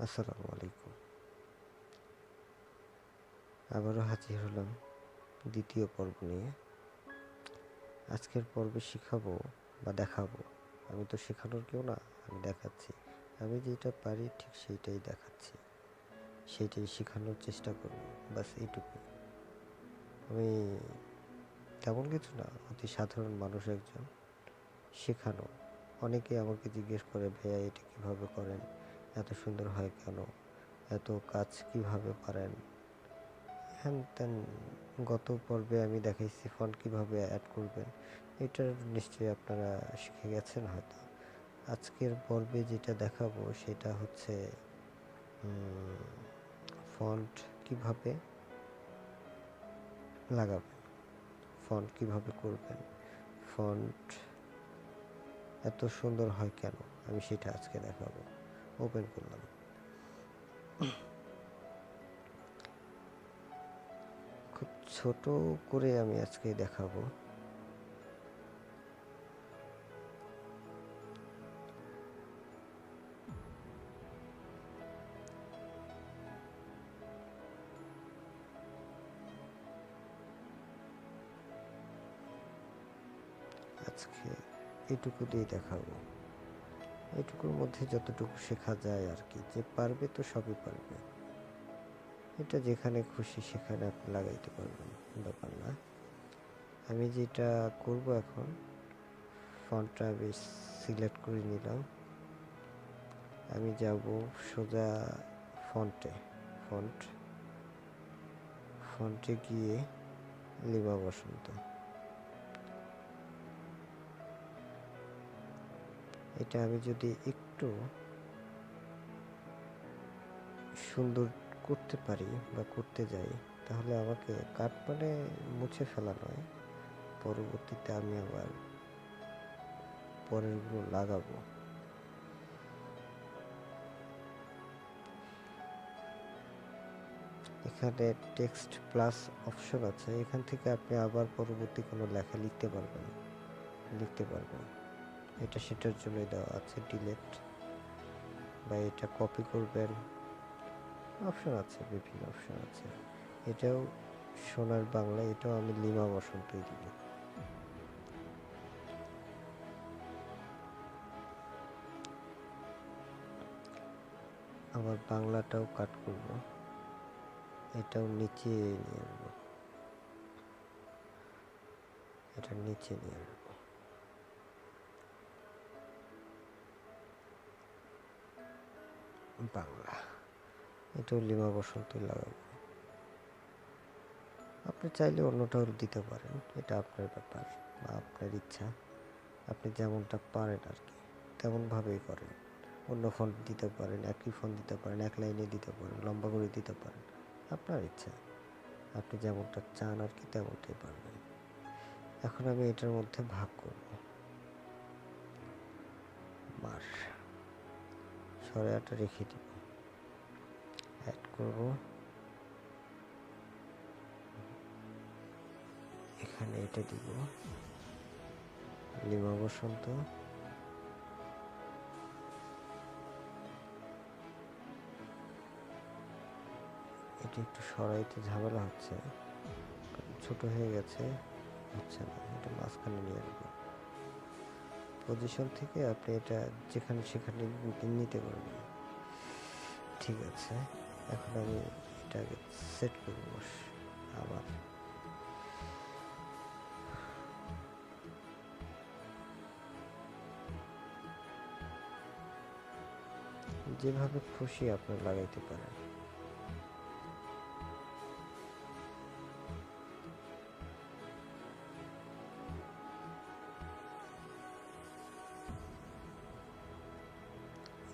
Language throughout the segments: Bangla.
আসসালামু আলাইকুম। আবারও হাজির হলাম দ্বিতীয় পর্ব নিয়ে। আজকের পর্বে শিখাবো বা দেখাবো, আমি তো শেখানোর কেউ না, আমি দেখাচ্ছি। আমি যেটা পারি ঠিক সেইটাই দেখাচ্ছি, সেইটাই শেখানোর চেষ্টা করব, বাস এইটুকুই। আমি তেমন কিছু না, অতি সাধারণ মানুষ একজন। শেখানো, অনেকে আমাকে জিজ্ঞেস করে, ভাইয়া এটা কীভাবে করেন, এত সুন্দর হয় কেন, এত কাজ কিভাবে পারেন, হ্যান ত্যান। গত পর্বে আমি দেখাইছি ফন্ট কিভাবে অ্যাড করবেন, এটার নিশ্চয়ই আপনারা শিখে গেছেন হয়তো। আজকের পর্বে যেটা দেখাবো সেটা হচ্ছে ফন্ট কিভাবে লাগাবেন, ফন্ট কিভাবে করবেন, ফন্ট এত সুন্দর হয় কেন, আমি সেটা আজকে দেখাবো। ওপেন করলাম। খুব ছোট করে আমি আজকে দেখাবো। আজকে এটুকু দিয়ে দেখাবো, এটুকুর মধ্যে যতটুকু শেখা যায় আর কি। যে পারবে তো সবই পারবে, এটা যেখানে খুশি সেখানে আপনি লাগাইতে পারবেন, ব্যাপার না। আমি যেটা করব এখন, ফন্টটা আমি সিলেক্ট করে নিলাম। আমি যাব সোজা ফন্টে, ফন্টে গিয়ে লিমা বসন্ত, এটা আমি যদি একটু সুন্দর করতে পারি বা করতে যাই, তাহলে আমাকে কাট মানে মুছে ফেলা নয়, পরবর্তীতে আমি আবার পরেরগুলো লাগাবো। এখানে টেক্সট প্লাস অপশন আছে, এখান থেকে আপনি আবার পরবর্তী কোনো লেখা লিখতে পারবেন। এটা সেটার জন্যই দেওয়া আছে, ডিলেট বা এটা কপি করবেন, অপশন আছে, বিভিন্ন অপশন আছে। এটাও সোনার বাংলা, এটাও আমি লিমা বসন্তই দিব। আবার বাংলাটাও কাট করব, এটাও নিচে নিয়ে আসবো, এটা নিচে নিয়ে আসবো। বাংলা, এটাও লিমা বসন্তই লাগাবো। আপনি চাইলে অন্যটাও দিতে পারেন, এটা আপনার ব্যাপার বা আপনার ইচ্ছা, আপনি যেমনটা পারেন আর কি তেমনভাবেই করেন। অন্য ফন্ট দিতে পারেন, একই ফন্ট দিতে পারেন, এক লাইনে দিতে পারেন, লম্বা করে দিতে পারেন, আপনার ইচ্ছা, আপনি যেমনটা চান আর কি তেমনটাই পারবেন। এখন আমি এটার মধ্যে ভাগ করব, মার সরাটা রেখে দিব, অ্যাড করব, এখানে এটা দিব লিমা বসন্ত, এটা একটু সরাইতে ঝামেলা হচ্ছে, ছোট হয়ে গেছে, হচ্ছে না, এটা মাঝখানে নিয়ে আসবো। পজিশন থেকে আপনি এটা যেখানে সেখানে নিতে পারবেন। ঠিক আছে, এখন আমি এটাকে সেট করব আবার। যেভাবে খুশি আপনার লাগাইতে পারেন।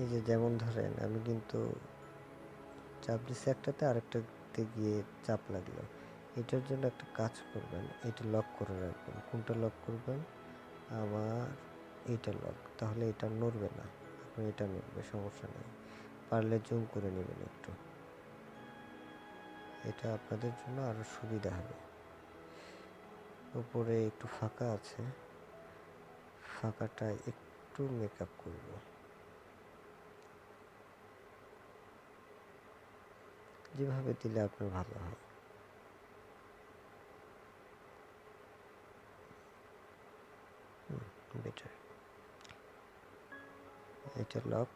এই যে যেমন ধরেন আমি কিন্তু চাপ দিচ্ছি একটাতে, আরেকটাতে গিয়ে চাপ লাগলো। এটার জন্য একটা কাজ করবেন, এটা লক করে রাখবেন। কোনটা লক করবেন? আমার এইটা লক, তাহলে এটা নড়বে না, এখন এটা নড়বে, সমস্যা নেই। পারলে জুম করে নেবেন একটু, এটা আপনাদের জন্য আরও সুবিধা হবে। উপরে একটু ফাঁকা আছে, ফাঁকাটা একটু মেকআপ করব। যেভাবে দিলে আপনার ভালো হয়। বেটার। এটা লক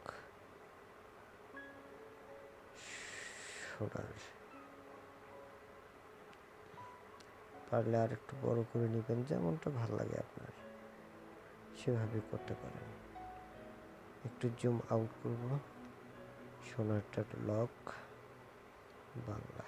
শোল্ডার, পারলে আর একটু বড় করে নেবেন, যেমনটা ভালো লাগে আপনার সেভাবে করতে পারেন। একটু জুম আউট করব। সোনারটা লক বাংলা।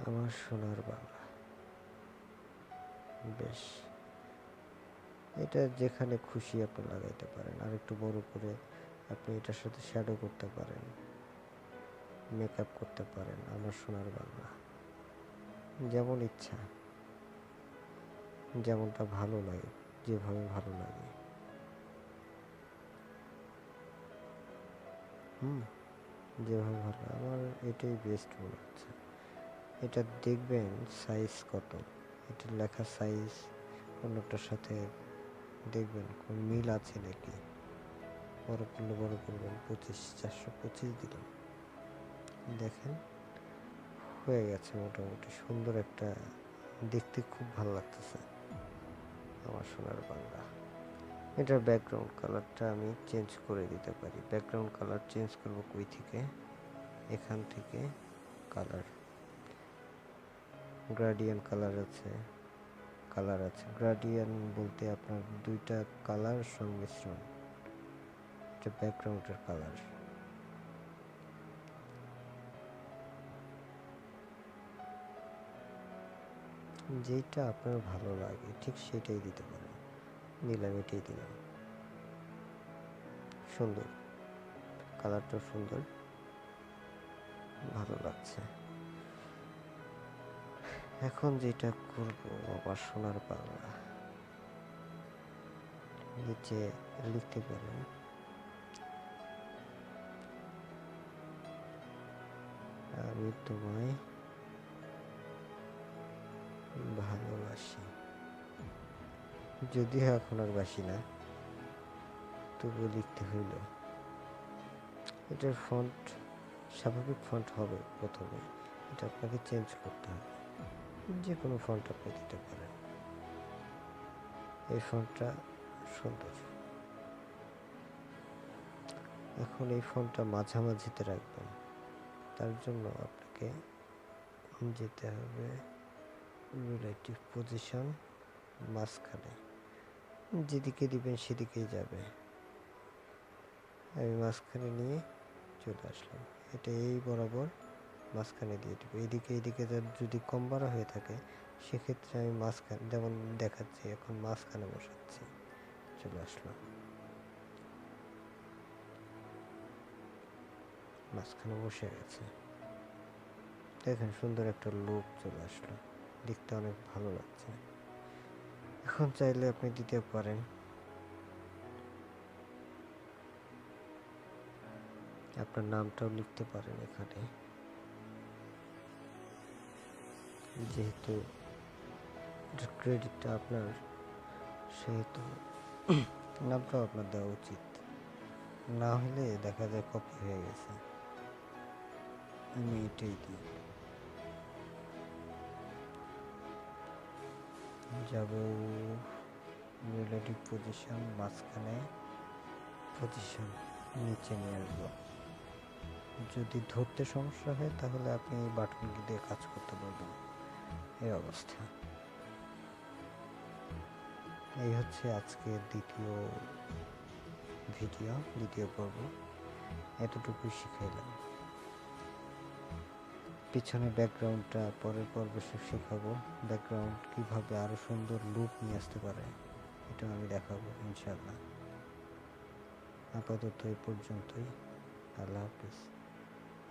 আমার সোনার বাংলা। বেশ, এটা যেখানে খুশি আপনি লাগাইতে পারেন। আর একটু বড় করে আপনি এটার সাথে শ্যাডো করতে পারেন, মেকআপ করতে পারেন। আমার সোনার বাংলা, যেমন ইচ্ছা, যেমনটা ভালো লাগে, যেভাবে ভালো লাগে। যেভাবে ভালো, আমার এটাই বেস্ট মনে হচ্ছে। এটা দেখবেন সাইজ কত, এটা লেখা সাইজ অন্যটার সাথে দেখবেন কোন মিল আছে নাকি। বড় করলে বড় করবেন, 425 দিলাম। দেখেন হয়ে গেছে মোটামুটি সুন্দর একটা, দেখতে খুব ভালো লাগতেছে আমার সোনার বাংলা। এটার ব্যাকগ্রাউন্ড কালারটা আমি চেঞ্জ করে দিতে পারি। ব্যাকগ্রাউন্ড কালার চেঞ্জ করবো কই থেকে, এখান থেকে কালার, গ্রাডিয়ান কালার আছে, গ্রাডিয়ান বলতে আপনার দুইটা কালার সংমিশ্রণ। এটা ব্যাকগ্রাউন্ডের কালার। যেটা আপনার ভালো লাগে ঠিক সেটাই দিতে পারেন। নিলাম, এটাই দিলাম। সুন্দর, কালারটা সুন্দর, ভালো লাগছে। এখন যেটা করব, আমার সোনার বাংলা, নিচে লিখতে পারেন আমি তোমায় ভালোবাসি। যদিও এখন আর বাসি না, তবুও লিখতে হইল। এটার ফন্ট স্বাভাবিক ফন্ট হবে প্রথমে, এটা আপনাকে চেঞ্জ করতে হবে। যে কোনো ফন্ট আপনি দিতে পারেন। এই ফন্টটা সুন্দর। এখন এই ফন্টটা মাঝামাঝিতে রাখবেন। তার জন্য আপনাকে যেতে হবে রিলেটিভ পজিশন, মাঝখানে। যেদিকে দিবেন সেদিকেই যাবে। আমি মাঝখানে নিয়ে চলে আসলাম। এটা এই বরাবর মাঝখানে দিয়ে দেবো। এইদিকে যদি কম বাড়া হয়ে থাকে সেক্ষেত্রে আমি মাঝখানে, যেমন দেখাচ্ছি এখন মাঝখানে বসাচ্ছি। চলে আসলো, মাঝখানে বসে গেছে। দেখেন সুন্দর একটা লুক চলে আসলো, দেখতে অনেক ভালো লাগছে। এখন চাইলে আপনি দিতে পারেন আপনার নামটাও লিখতে পারেন এখানে, যেহেতু ক্রেডিটটা আপনার সেহেতু নামটাও আপনার দেওয়া উচিত। না হলে দেখা যায় কপি হয়ে গেছে। আমি এটাই দিই। যাব রিলেটিভ পজিশন, মাঝখানে পজিশন, নিচে নিয়ে আসবো। যদি ধরতে সমস্যা হয় তাহলে আপনি এই বাটন দিয়ে কাজ করতে পারবেন। এই অবস্থা। এই হচ্ছে আজকের দ্বিতীয় ভিডিও, দ্বিতীয় পর্ব। এতটুকুই শিখাইলাম। পিছনে ব্যাকগ্রাউন্ডটা পরের পর্বে শেখাবো। ব্যাকগ্রাউন্ড কিভাবে আরো সুন্দর লুক নিয়ে আসতে পারে এটা আমি দেখাবো ইনশাআল্লাহ। আপাতত এই পর্যন্তই। আল্লাহ হাফিজ।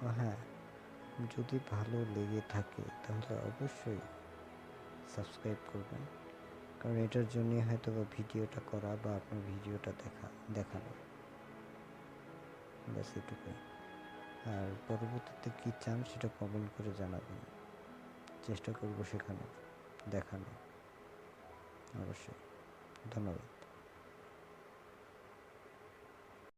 ও হ্যাঁ, যদি ভালো লেগে থাকে তাহলে অবশ্যই সাবস্ক্রাইব করবেন, কারণ এটার জন্যই হয়তো বা ভিডিওটা করা বা আপনার ভিডিওটা দেখানো। ব্যাস এটুকুই। আর পরবর্তীতে কী চান সেটা কমেন্ট করে জানাবেন, চেষ্টা করবো শেখানোর, দেখানোর। অবশ্যই। ধন্যবাদ।